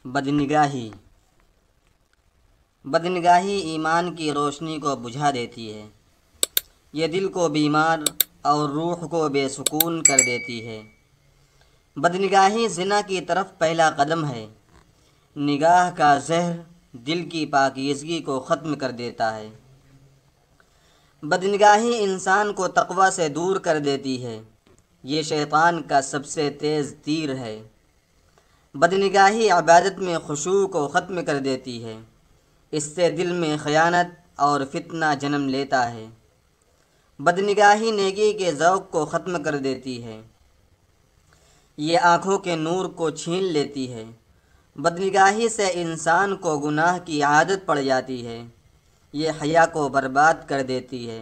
بدنگاہی بدنگاہی ایمان کی روشنی کو بجھا دیتی ہے۔ یہ دل کو بیمار اور روح کو بے سکون کر دیتی ہے۔ بدنگاہی زنا کی طرف پہلا قدم ہے۔ نگاہ کا زہر دل کی پاکیزگی کو ختم کر دیتا ہے۔ بدنگاہی انسان کو تقوی سے دور کر دیتی ہے۔ یہ شیطان کا سب سے تیز تیر ہے۔ بدنگاہی عبادت میں خشوع کو ختم کر دیتی ہے۔ اس سے دل میں خیانت اور فتنہ جنم لیتا ہے۔ بدنگاہی نیکی کے ذوق کو ختم کر دیتی ہے۔ یہ آنکھوں کے نور کو چھین لیتی ہے۔ بدنگاہی سے انسان کو گناہ کی عادت پڑ جاتی ہے۔ یہ حیا کو برباد کر دیتی ہے۔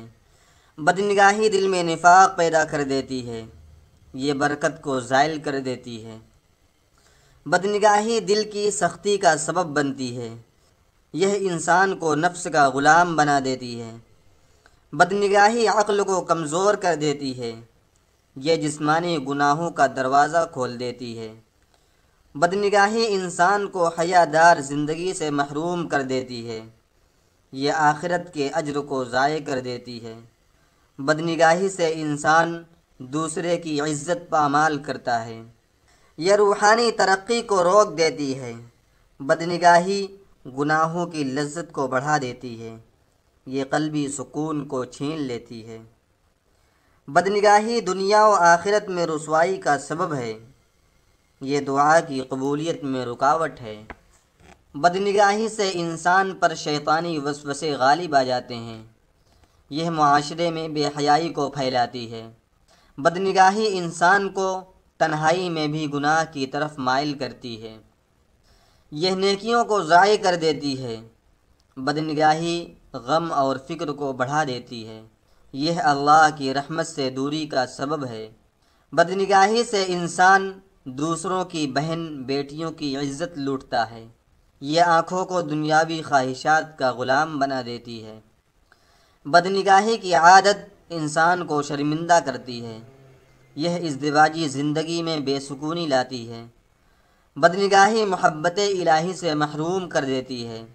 بدنگاہی دل میں نفاق پیدا کر دیتی ہے۔ یہ برکت کو زائل کر دیتی ہے۔ بدنگاہی دل کی سختی کا سبب بنتی ہے۔ یہ انسان کو نفس کا غلام بنا دیتی ہے۔ بدنگاہی عقل کو کمزور کر دیتی ہے۔ یہ جسمانی گناہوں کا دروازہ کھول دیتی ہے۔ بدنگاہی انسان کو حیا دار زندگی سے محروم کر دیتی ہے۔ یہ آخرت کے اجر کو ضائع کر دیتی ہے۔ بدنگاہی سے انسان دوسرے کی عزت پامال کرتا ہے۔ یہ روحانی ترقی کو روک دیتی ہے۔ بدنگاہی گناہوں کی لذت کو بڑھا دیتی ہے۔ یہ قلبی سکون کو چھین لیتی ہے۔ بدنگاہی دنیا و آخرت میں رسوائی کا سبب ہے۔ یہ دعا کی قبولیت میں رکاوٹ ہے۔ بدنگاہی سے انسان پر شیطانی وسوسے غالب آ جاتے ہیں۔ یہ معاشرے میں بے حیائی کو پھیلاتی ہے۔ بدنگاہی انسان کو تنہائی میں بھی گناہ کی طرف مائل کرتی ہے۔ یہ نیکیوں کو ضائع کر دیتی ہے۔ بدنگاہی غم اور فکر کو بڑھا دیتی ہے۔ یہ اللہ کی رحمت سے دوری کا سبب ہے۔ بدنگاہی سے انسان دوسروں کی بہن بیٹیوں کی عزت لوٹتا ہے۔ یہ آنکھوں کو دنیاوی خواہشات کا غلام بنا دیتی ہے۔ بدنگاہی کی عادت انسان کو شرمندہ کرتی ہے۔ یہ ازدواجی زندگی میں بے سکونی لاتی ہے۔ بدنگاہی محبت الہی سے محروم کر دیتی ہے۔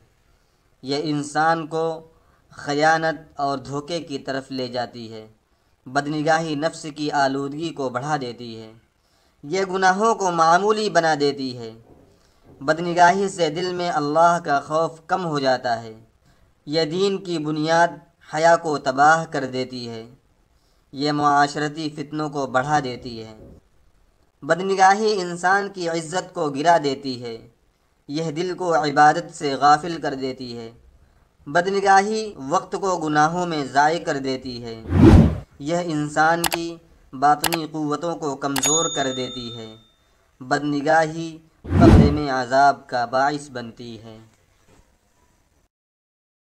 یہ انسان کو خیانت اور دھوکے کی طرف لے جاتی ہے۔ بدنگاہی نفس کی آلودگی کو بڑھا دیتی ہے۔ یہ گناہوں کو معمولی بنا دیتی ہے۔ بدنگاہی سے دل میں اللہ کا خوف کم ہو جاتا ہے۔ یہ دین کی بنیاد حیا کو تباہ کر دیتی ہے۔ یہ معاشرتی فتنوں کو بڑھا دیتی ہے۔ بدنگاہی انسان کی عزت کو گرا دیتی ہے۔ یہ دل کو عبادت سے غافل کر دیتی ہے۔ بدنگاہی وقت کو گناہوں میں ضائع کر دیتی ہے۔ یہ انسان کی باطنی قوتوں کو کمزور کر دیتی ہے۔ بدنگاہی قبر میں عذاب کا باعث بنتی ہے۔